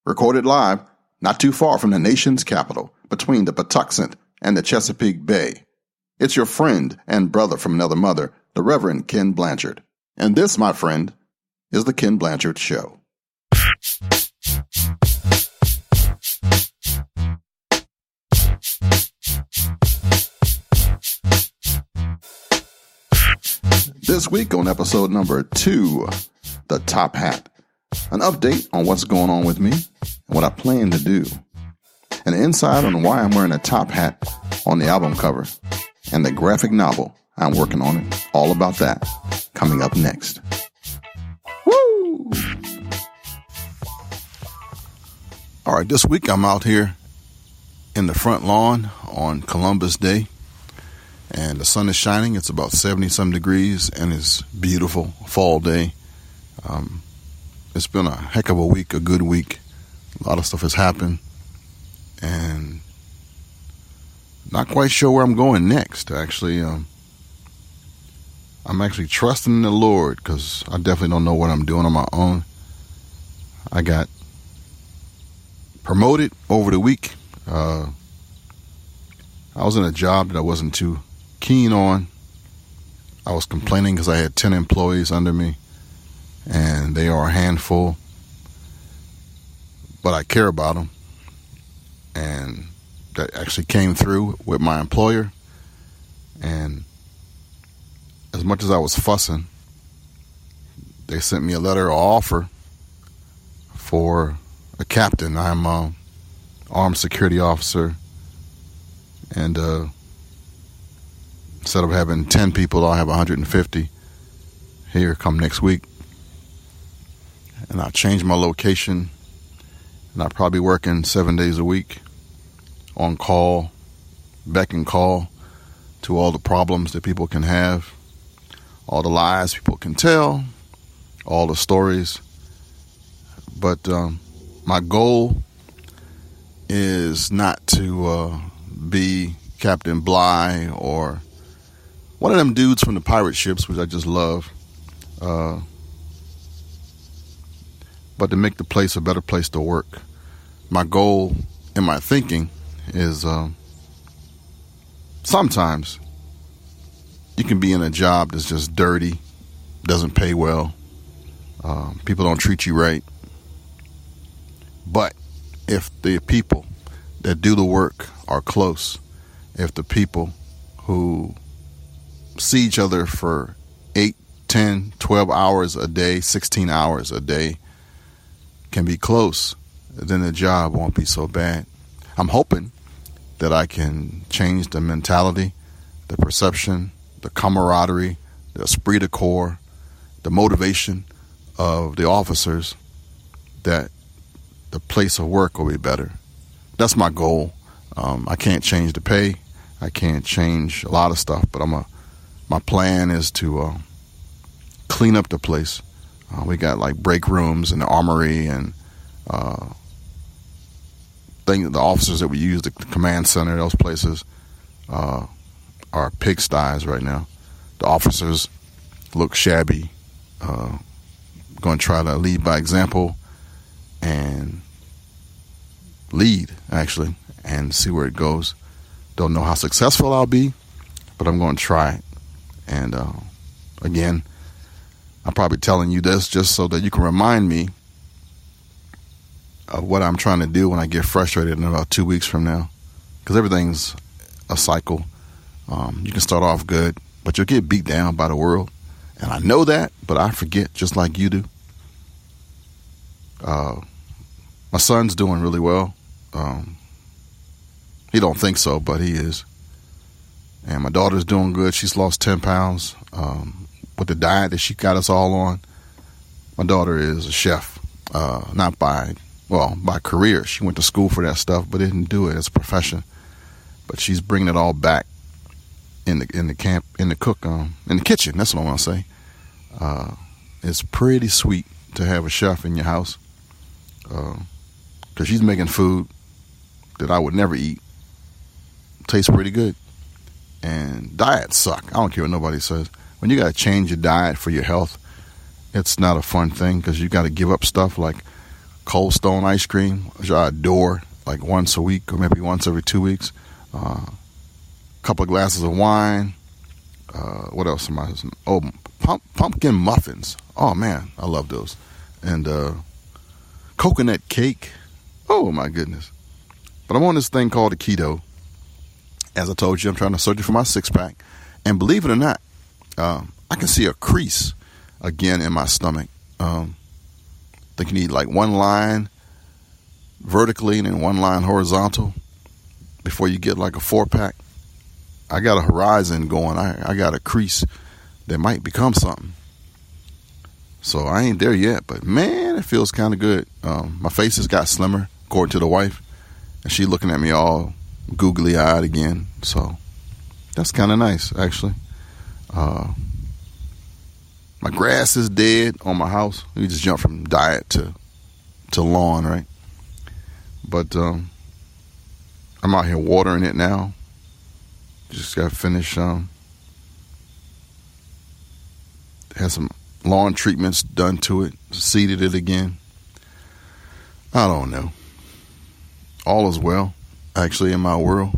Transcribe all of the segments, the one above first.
Recorded live, not too far from the nation's capital, between the Patuxent and the Chesapeake Bay. It's your friend and brother from another mother, the Reverend Kenn Blanchard. And this, my friend, is the Kenn Blanchard Show. This week on episode number 2, The Top Hat, an update on what's going on with me and what I plan to do, an insight on why I'm wearing a top hat on the album cover, and the graphic novel I'm working on. It. All about that coming up next. Woo! All right, this week I'm out here in the front lawn on Columbus Day. And the sun is shining. It's about 70-some degrees, and it's beautiful fall day. It's been a heck of a week, a good week. A lot of stuff has happened, and not quite sure where I'm going next. Actually, I'm actually trusting in the Lord because I definitely don't know what I'm doing on my own. I got promoted over the week. I was in a job that I wasn't too keen on. I was complaining because I had 10 employees under me, and they are a handful, but I care about them, and that actually came through with my employer. And as much as I was fussing, they sent me a letter of offer for a captain. I'm an armed security officer, and instead of having 10 people, I'll have 150 here come next week. And I'll change my location, and I'll probably be working 7 days a week on call, beck and call to all the problems that people can have, all the lies people can tell, all the stories. But my goal is not to be Captain Bligh or one of them dudes from the pirate ships, which I just love, but to make the place a better place to work. My goal and my thinking is sometimes you can be in a job that's just dirty, doesn't pay well, people don't treat you right. But if the people that do the work are close, if the people who see each other for 8, 10, 12 hours a day, 16 hours a day can be close, then the job won't be so bad. I'm hoping that I can change the mentality, the perception, the camaraderie, the esprit de corps, the motivation of the officers, that the place of work will be better. That's my goal. I can't change the pay. I can't change a lot of stuff, but my plan is to clean up the place. We got like break rooms and the armory and the officers that we use, the command center, those places are pigsties right now. The officers look shabby. Going to try to lead by example and lead, actually, and see where it goes. Don't know how successful I'll be, but I'm going to try it. And again, I'm probably telling you this just so that you can remind me of what I'm trying to do when I get frustrated in about 2 weeks from now. Because everything's a cycle. You can start off good, but you'll get beat down by the world. And I know that, but I forget just like you do. My son's doing really well. He don't think so, but he is. And my daughter's doing good. She's lost 10 pounds with the diet that she got us all on. My daughter is a chef, not by career. She went to school for that stuff, but didn't do it as a profession. But she's bringing it all back in the kitchen. That's what I want to say. It's pretty sweet to have a chef in your house, because she's making food that I would never eat. Tastes pretty good. And diets suck. I don't care what nobody says. When you got to change your diet for your health, it's not a fun thing because you got to give up stuff like Cold Stone ice cream, which I adore, like once a week or maybe once every 2 weeks. A couple of glasses of wine. What else am I? Oh, pumpkin muffins. Oh man, I love those. And coconut cake. Oh my goodness. But I'm on this thing called the keto. As I told you, I'm trying to search for my 6-pack. And believe it or not, I can see a crease again in my stomach. I think you need like one line vertically and then one line horizontal before you get like a 4-pack. I got a horizon going. I got a crease that might become something. So I ain't there yet, but man, it feels kind of good. My face has got slimmer, according to the wife, and she looking at me all googly eyed again. So that's kind of nice, actually. My grass is dead on my house. We just jumped from diet to lawn, right? But I'm out here watering it now. Just got to finish. Had some lawn treatments done to it. Seeded it again. I don't know. All is well, actually, in my world.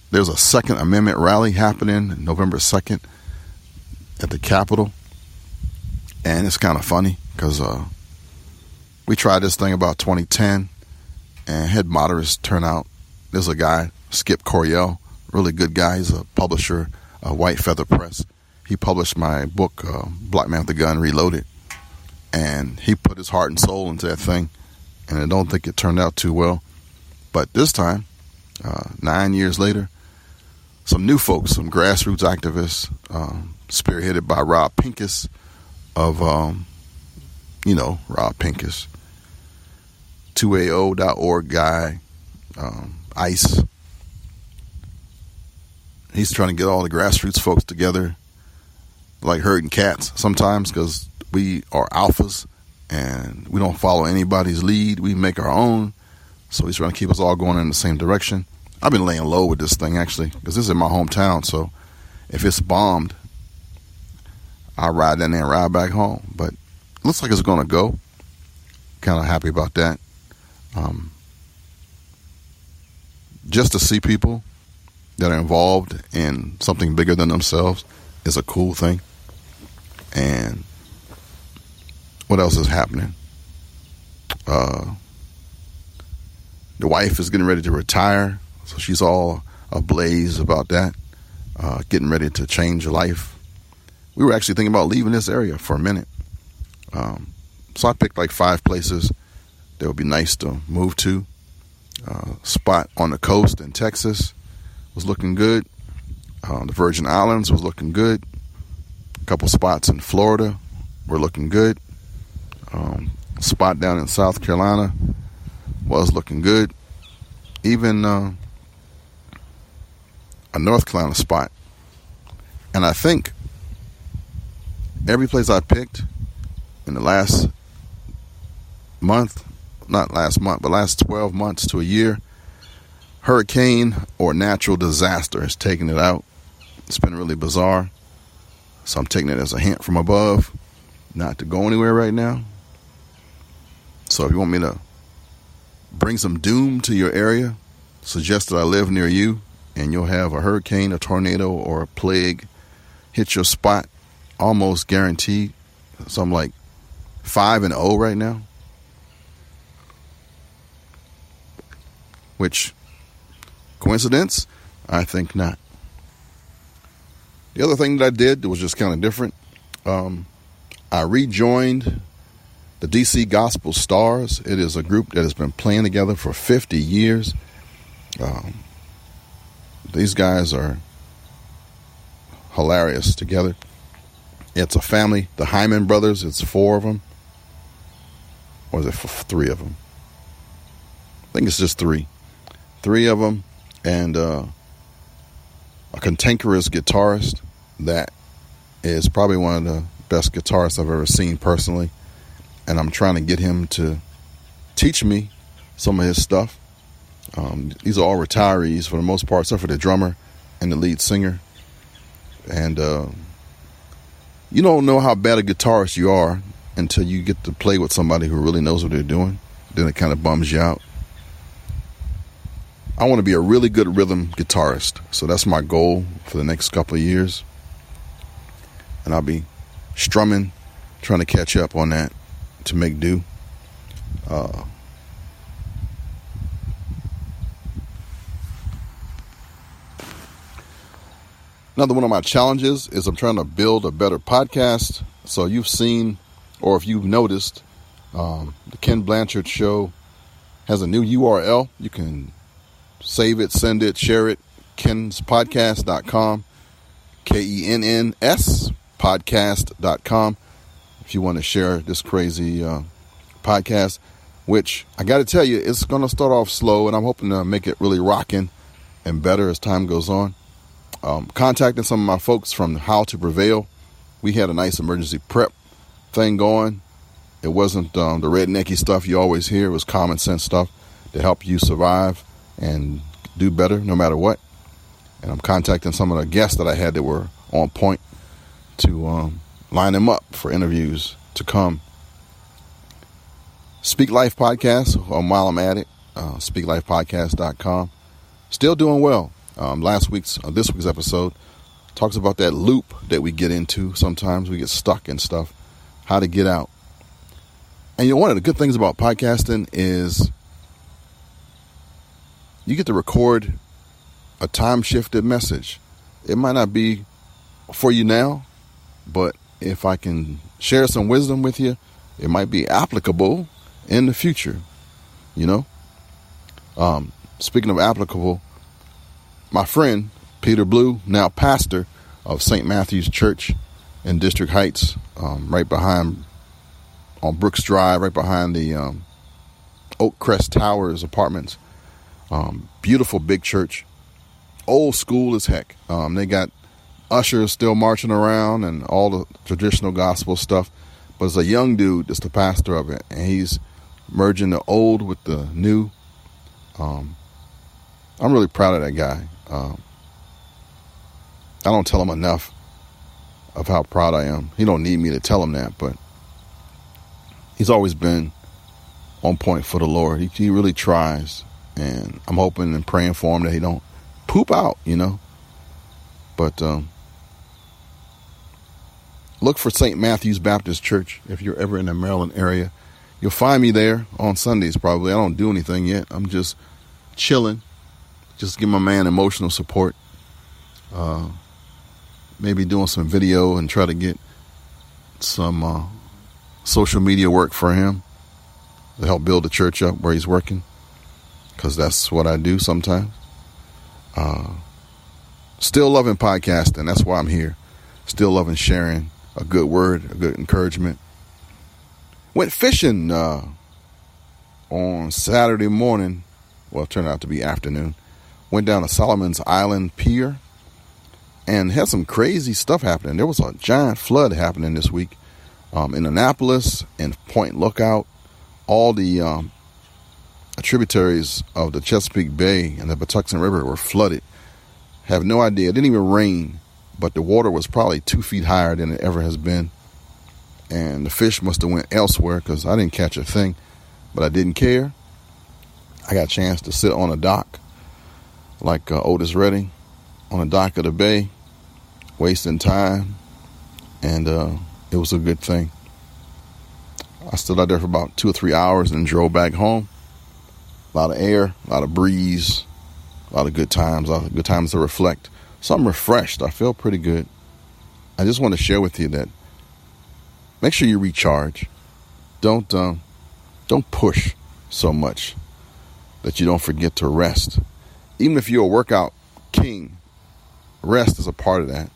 There's a Second Amendment rally happening November 2nd at the Capitol. And it's kind of funny because we tried this thing about 2010 and had moderate turnout. There's a guy, Skip Coryell, really good guy. He's a publisher, White Feather Press. He published my book, Black Man with a Gun Reloaded. And he put his heart and soul into that thing. And I don't think it turned out too well. But this time, 9 years later, some new folks, some grassroots activists, spearheaded by Rob Pincus of, Rob Pincus, 2AO.org guy, ICE. He's trying to get all the grassroots folks together like herding cats sometimes because we are alphas and we don't follow anybody's lead. We make our own. So he's trying to keep us all going in the same direction. I've been laying low with this thing, actually, because this is in my hometown. So if it's bombed, I'll ride down there and ride back home. But it looks like it's going to go. Kind of happy about that. Just to see people that are involved in something bigger than themselves is a cool thing. And what else is happening? The wife is getting ready to retire, so she's all ablaze about that, getting ready to change her life. We were actually thinking about leaving this area for a minute. So I picked like 5 places that would be nice to move to. Spot on the coast in Texas was looking good. The Virgin Islands was looking good. A couple spots in Florida were looking good. Spot down in South Carolina was looking good. Even a North Carolina spot. And I think every place I picked in the last month, not last month, but last 12 months to a year, hurricane or natural disaster has taken it out. It's been really bizarre. So I'm taking it as a hint from above not to go anywhere right now. So if you want me to bring some doom to your area, suggest that I live near you and you'll have a hurricane, a tornado, or a plague hit your spot, almost guaranteed. So I'm like 5-0 right now. Which, coincidence? I think not. The other thing that I did that was just kind of different, I rejoined the DC Gospel Stars. It is a group that has been playing together for 50 years. These guys are hilarious together. It's a family. The Hyman brothers, it's 4 of them. Or is it 3 of them? I think it's just 3. 3 of them. And a cantankerous guitarist that is probably one of the best guitarists I've ever seen personally. And I'm trying to get him to teach me some of his stuff. These are all retirees for the most part, except for the drummer and the lead singer. And you don't know how bad a guitarist you are until you get to play with somebody who really knows what they're doing. Then it kind of bums you out. I want to be a really good rhythm guitarist. So that's my goal for the next couple of years. And I'll be strumming, trying to catch up on that to make do. Another one of my challenges is I'm trying to build a better podcast. So you've seen, or if you've noticed, the Kenn Blanchard show has a new URL. You can save it, send it, share it. Kenn'sPodcast.com, KENNS podcast.com. If you want to share this crazy podcast, which I got to tell you, it's going to start off slow, and I'm hoping to make it really rocking and better as time goes on. Contacting some of my folks from How to Prevail. We had a nice emergency prep thing going. It wasn't the rednecky stuff you always hear. It was common sense stuff to help you survive and do better no matter what. And I'm contacting some of the guests that I had that were on point to line them up for interviews to come. Speak Life Podcast, while I'm at it, speaklifepodcast.com. Still doing well. This week's episode talks about that loop that we get into. Sometimes we get stuck in stuff, how to get out. And one of the good things about podcasting is you get to record a time-shifted message. It might not be for you now, but if I can share some wisdom with you, it might be applicable in the future, Speaking of applicable, my friend, Peter Blue, now pastor of St. Matthew's Church in District Heights, right behind, on Brooks Drive, right behind the Oak Crest Towers apartments. Beautiful big church, old school as heck. They got ushers still marching around and all the traditional gospel stuff. But it's a young dude that's the pastor of it, and he's merging the old with the new. I'm really proud of that guy. I don't tell him enough of how proud I am. He don't need me to tell him that, but he's always been on point for the Lord. He really tries, and I'm hoping and praying for him that he don't poop out, But look for St. Matthew's Baptist Church if you're ever in the Maryland area. You'll find me there on Sundays probably. I don't do anything yet. I'm just chilling. Just give my man emotional support. Maybe doing some video and try to get some social media work for him to help build the church up where he's working, because that's what I do sometimes. Still loving podcasting. That's why I'm here. Still loving sharing a good word, a good encouragement. Went fishing on Saturday morning. Well, it turned out to be afternoon. Went down to Solomon's Island Pier and had some crazy stuff happening. There was a giant flood happening this week in Annapolis and Point Lookout. All the tributaries of the Chesapeake Bay and the Patuxent River were flooded. Have no idea. It didn't even rain, but the water was probably 2 feet higher than it ever has been. And the fish must have went elsewhere because I didn't catch a thing, but I didn't care. I got a chance to sit on a dock like Otis Redding on the dock of the bay, wasting time, and it was a good thing. I stood out there for about 2 or 3 hours and drove back home. A lot of air, a lot of breeze, a lot of good times to reflect. So I'm refreshed. I feel pretty good. I just want to share with you that make sure you recharge. Don't push so much that you don't forget to rest. Even if you're a workout king, rest is a part of that.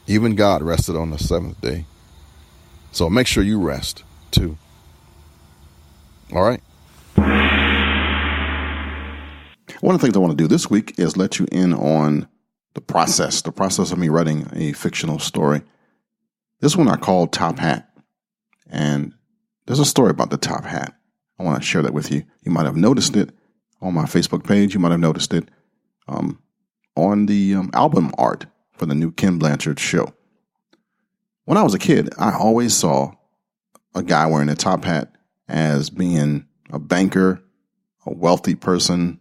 Even God rested on the seventh day. So make sure you rest too. All right. One of the things I want to do this week is let you in on the process of me writing a fictional story. This one I call Top Hat. And there's a story about the top hat. I want to share that with you. You might have noticed it on my Facebook page. You might have noticed it on the album art for the new Kenn Blanchard show. When I was a kid, I always saw a guy wearing a top hat as being a banker, a wealthy person,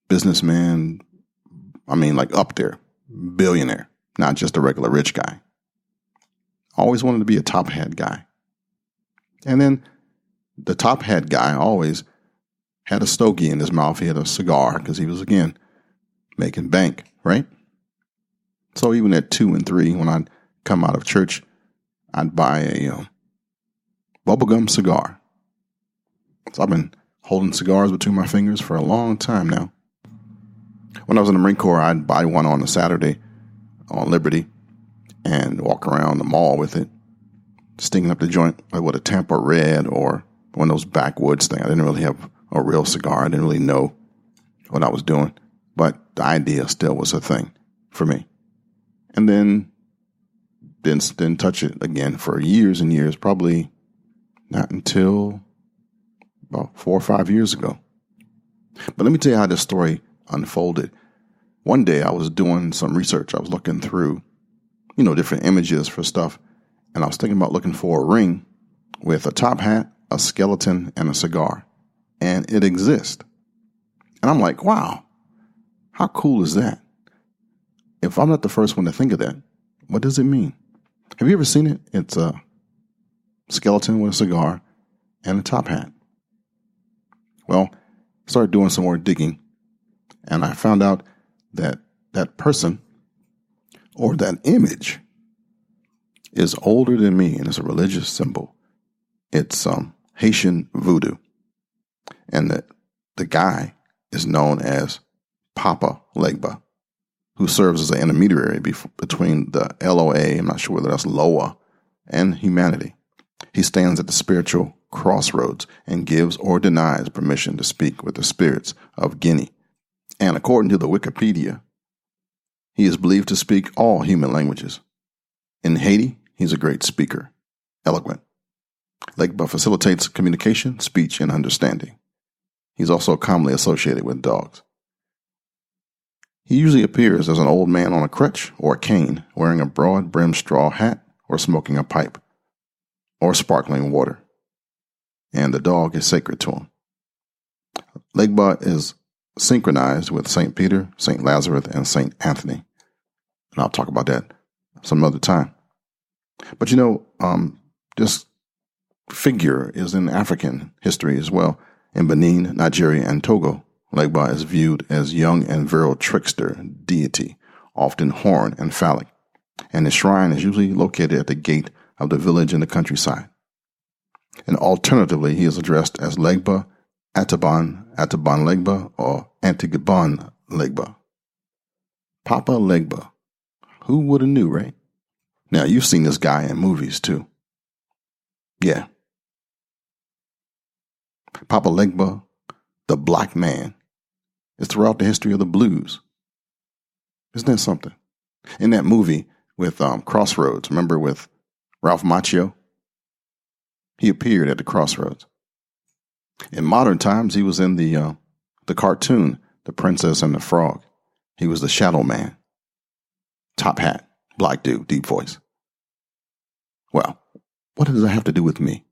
businessman. I mean, like up there, billionaire, not just a regular rich guy. I always wanted to be a top hat guy. And then the top hat guy always had a stogie in his mouth. He had a cigar because he was, again, making bank, right? So even at 2 and 3, when I'd come out of church, I'd buy a bubblegum cigar. So I've been holding cigars between my fingers for a long time now. When I was in the Marine Corps, I'd buy one on a Saturday on Liberty and walk around the mall with it, stinging up the joint like with a Tampa Red or one of those backwoods things. I didn't really have a real cigar. I didn't really know what I was doing, but the idea still was a thing for me. And then didn't touch it again for years and years, probably not until about 4 or 5 years ago. But let me tell you how this story unfolded. One day I was doing some research. I was looking through, different images for stuff. And I was thinking about looking for a ring with a top hat, a skeleton, and a cigar. And it exists. And I'm like, wow, how cool is that? If I'm not the first one to think of that, what does it mean? Have you ever seen it? It's a skeleton with a cigar and a top hat. Well, I started doing some more digging, and I found out that that person or that image is older than me, and it's a religious symbol. It's Haitian voodoo. And the guy is known as Papa Legba, who serves as an intermediary between the LOA, I'm not sure whether that's Loa, and humanity. He stands at the spiritual crossroads and gives or denies permission to speak with the spirits of Guinea. And according to the Wikipedia, he is believed to speak all human languages. In Haiti, he's a great speaker, eloquent. Legba facilitates communication, speech, and understanding. He's also commonly associated with dogs. He usually appears as an old man on a crutch or a cane, wearing a broad-brimmed straw hat or smoking a pipe or sparkling water. And the dog is sacred to him. Legba is synchronized with St. Peter, St. Lazarus, and St. Anthony. And I'll talk about that some other time. But this figure is in African history as well. In Benin, Nigeria, and Togo, Legba is viewed as young and virile trickster deity, often horned and phallic, and his shrine is usually located at the gate of the village in the countryside. And alternatively, he is addressed as Legba, Ataban Legba, or Antigaban Legba. Papa Legba. Who would have knew, right? Now, you've seen this guy in movies, too. Yeah. Papa Legba, the black man, is throughout the history of the blues. Isn't that something? In that movie with Crossroads, remember with Ralph Macchio? He appeared at the Crossroads. In modern times, he was in the cartoon, The Princess and the Frog. He was the Shadow Man. Top hat, black dude, deep voice. Well, what does that have to do with me?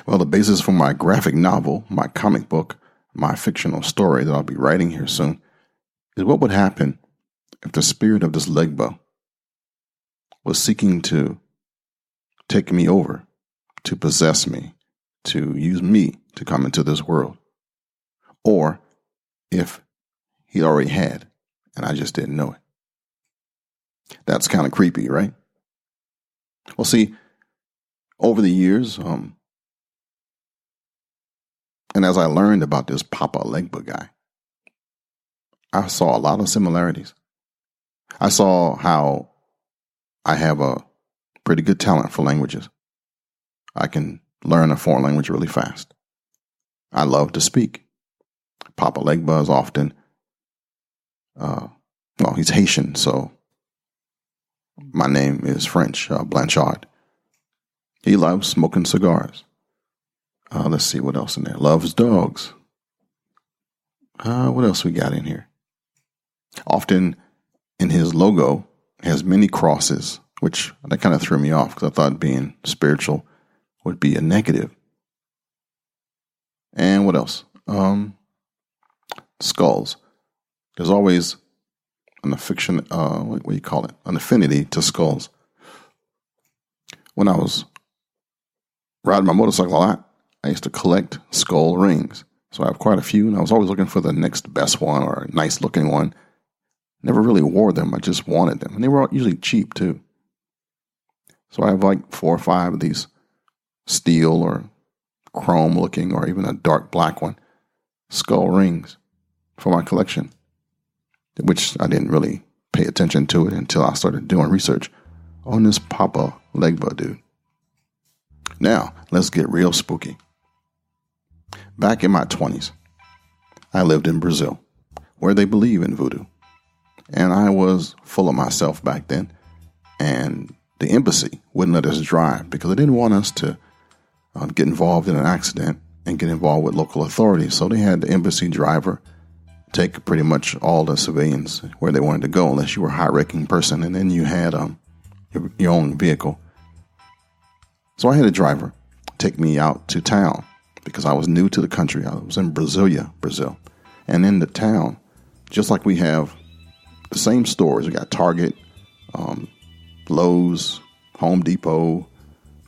Well, the basis for my graphic novel, my comic book, my fictional story that I'll be writing here soon, is what would happen if the spirit of this Legba was seeking to take me over, to possess me, to use me to come into this world. Or if he already had, and I just didn't know it. That's kind of creepy, right? Well, see, over the years, and as I learned about this Papa Legba guy, I saw a lot of similarities. I saw how I have a pretty good talent for languages. I can learn a foreign language really fast. I love to speak. Papa Legba is often, he's Haitian, so my name is French, Blanchard. He loves smoking cigars. Let's see what else in there. Loves dogs. What else we got in here? Often in his logo has many crosses which that kind of threw me off because I thought being spiritual would be a negative. And what else? Skulls. There's always an affection, what do you call it? An affinity to skulls. When I was riding my motorcycle a lot, I used to collect skull rings. So I have quite a few, and I was always looking for the next best one or a nice looking one. Never really wore them. I just wanted them. And they were usually cheap too. So I have like 4 or 5 of these steel or chrome looking or even a dark black one, skull rings for my collection, which I didn't really pay attention to it until I started doing research on this Papa Legba dude. Now, let's get real spooky. Back in my 20s, I lived in Brazil, where they believe in voodoo. And I was full of myself back then. And the embassy wouldn't let us drive because they didn't want us to get involved in an accident and get involved with local authorities. So they had the embassy driver take pretty much all the civilians where they wanted to go, unless you were a high-ranking person. And then you had your own vehicle. So I had a driver take me out to town because I was new to the country. I was in Brasilia, Brazil. And in the town, just like we have the same stores, we got Target, Lowe's, Home Depot,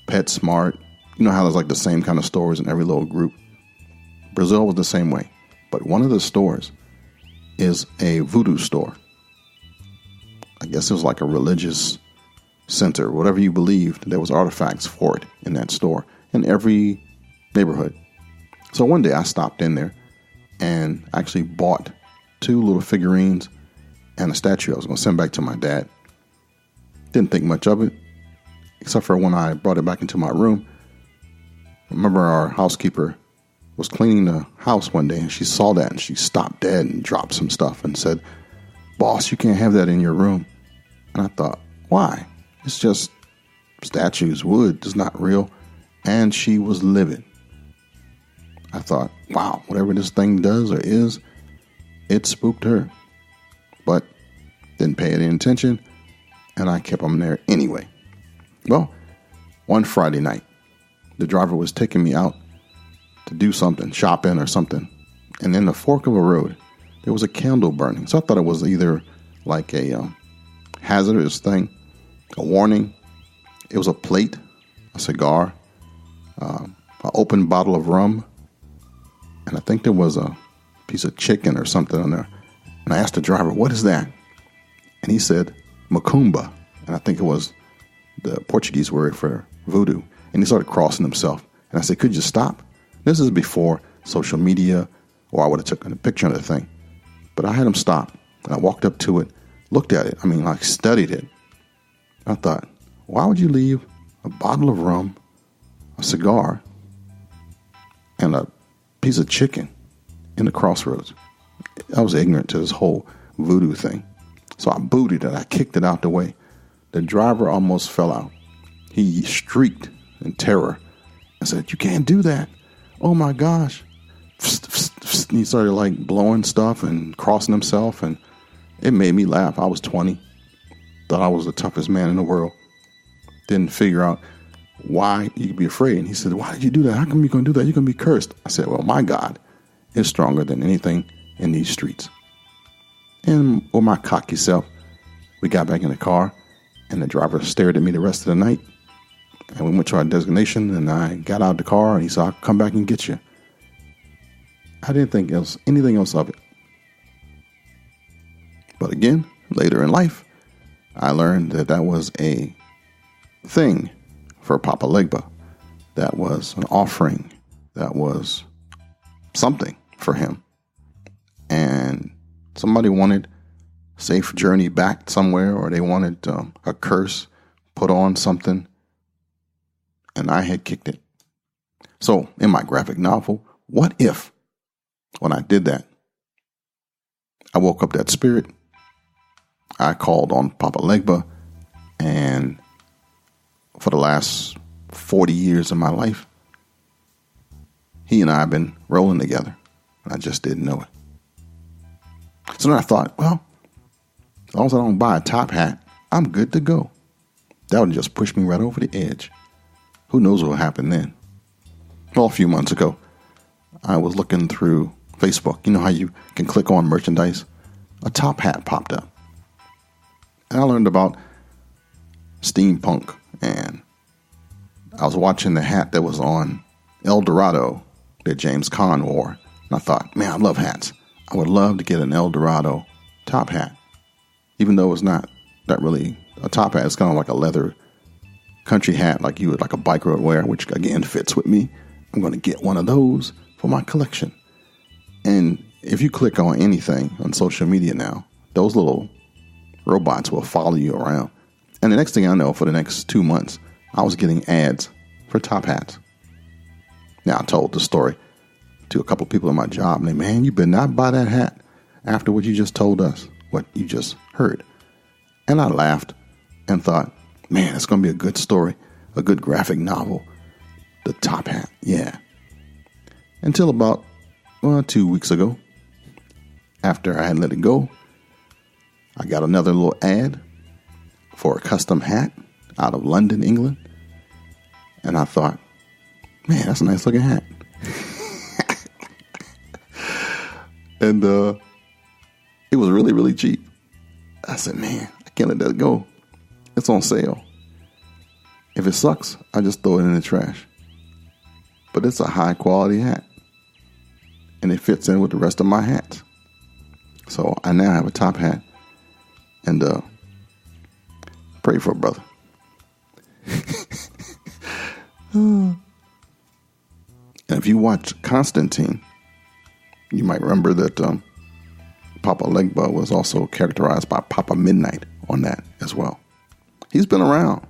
PetSmart. You know how there's like the same kind of stores in every little group? Brazil was the same way. But one of the stores is a voodoo store. I guess it was like a religious center. Whatever you believed, there was artifacts for it in that store in every neighborhood. So one day I stopped in there and actually bought 2 little figurines and a statue I was going to send back to my dad. Didn't think much of it, except for when I brought it back into my room. I remember our housekeeper was cleaning the house one day and she saw that and she stopped dead and dropped some stuff and said, "Boss, you can't have that in your room." And I thought, why? It's just statues, wood, it's not real. And she was livid. I thought, wow, whatever this thing does or is, it spooked her. But didn't pay any attention, and I kept them there anyway. Well, one Friday night, the driver was taking me out to do something, shopping or something. And in the fork of a road, there was a candle burning. So I thought it was either like a hazardous thing, a warning. It was a plate, a cigar, an open bottle of rum, and I think there was a piece of chicken or something on there. And I asked the driver, "What is that?" And he said, "Macumba." And I think it was the Portuguese word for voodoo. And he started crossing himself. And I said, "Could you stop?" This is before social media, or I would have taken a picture of the thing. But I had him stop. And I walked up to it, looked at it. I mean, like studied it. I thought, why would you leave a bottle of rum, a cigar, and a piece of chicken in the crossroads? I was ignorant to this whole voodoo thing. So I booted it. I kicked it out the way. The driver almost fell out. He shrieked in terror and said, "You can't do that. Oh my gosh." And he started like blowing stuff and crossing himself, and it made me laugh. I was 20. Thought I was the toughest man in the world. Didn't figure out why you could be afraid. And he said, "Why did you do that? How come you're going to do that? You're going to be cursed." I said, "Well, my God is stronger than anything in these streets." And with my cocky self, we got back in the car, and the driver stared at me the rest of the night. And we went to our destination, and I got out of the car, and he said, "I'll come back and get you." I didn't think anything else of it. But again, later in life, I learned that that was a thing for Papa Legba. That was an offering. That was something for him. And somebody wanted a safe journey back somewhere, or they wanted a curse put on something, and I had kicked it. So in my graphic novel, what if when I did that, I woke up that spirit, I called on Papa Legba, and for the last 40 years of my life, he and I have been rolling together, and I just didn't know it. So then I thought, well, as long as I don't buy a top hat, I'm good to go. That would just push me right over the edge. Who knows what will happen then? Well, a few months ago, I was looking through Facebook. You know how you can click on merchandise? A top hat popped up. And I learned about steampunk, and I was watching the hat that was on El Dorado that James Caan wore. And I thought, man, I love hats. I would love to get an El Dorado top hat, even though it's not really a top hat. It's kind of like a leather country hat like you would, like a biker would wear, which again fits with me. I'm going to get one of those for my collection. And if you click on anything on social media now, those little robots will follow you around. And the next thing I know, for the next 2 months, I was getting ads for top hats. Now, I told the story to a couple of people in my job, and they, man, you better not buy that hat after what you just told us, what you just heard. And I laughed and thought, man, it's going to be a good story, a good graphic novel. The top hat, yeah. Until about 2 weeks ago, after I had let it go, I got another little ad for a custom hat out of London, England. And I thought, man, that's a nice looking hat. And it was really, really cheap. I said, man, I can't let that go. It's on sale. If it sucks, I just throw it in the trash. But it's a high quality hat. And it fits in with the rest of my hats. So I now have a top hat. And pray for a brother. And if you watch Constantine, you might remember that Papa Legba was also characterized by Papa Midnight on that as well. He's been around.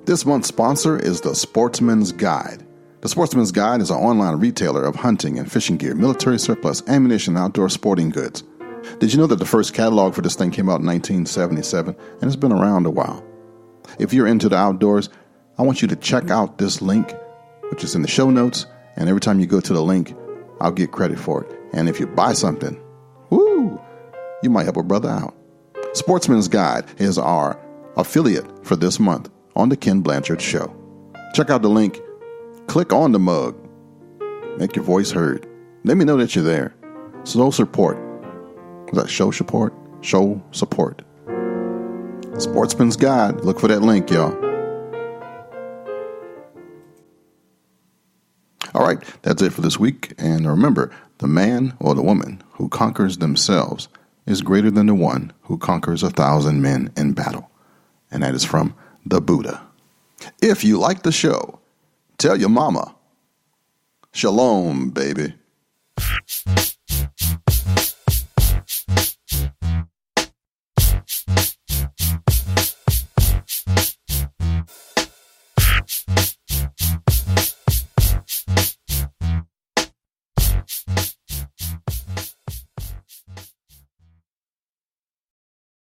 This month's sponsor is The Sportsman's Guide. The Sportsman's Guide is an online retailer of hunting and fishing gear, military surplus, ammunition, and outdoor sporting goods. Did you know that the first catalog for this thing came out in 1977, and it's been around a while? If you're into the outdoors, I want you to check out this link, which is in the show notes, and every time you go to the link, I'll get credit for it. And if you buy something, woo, you might help a brother out. Sportsman's Guide is our affiliate for this month on the Kenn Blanchard Show. Check out the link. Click on the mug. Make your voice heard. Let me know that you're there. Show support. Is that show support? Show support. Sportsman's Guide. Look for that link, y'all. All right, that's it for this week. And remember, the man or the woman who conquers themselves is greater than the one who conquers 1,000 men in battle. And that is from the Buddha. If you like the show, tell your mama. Shalom, baby.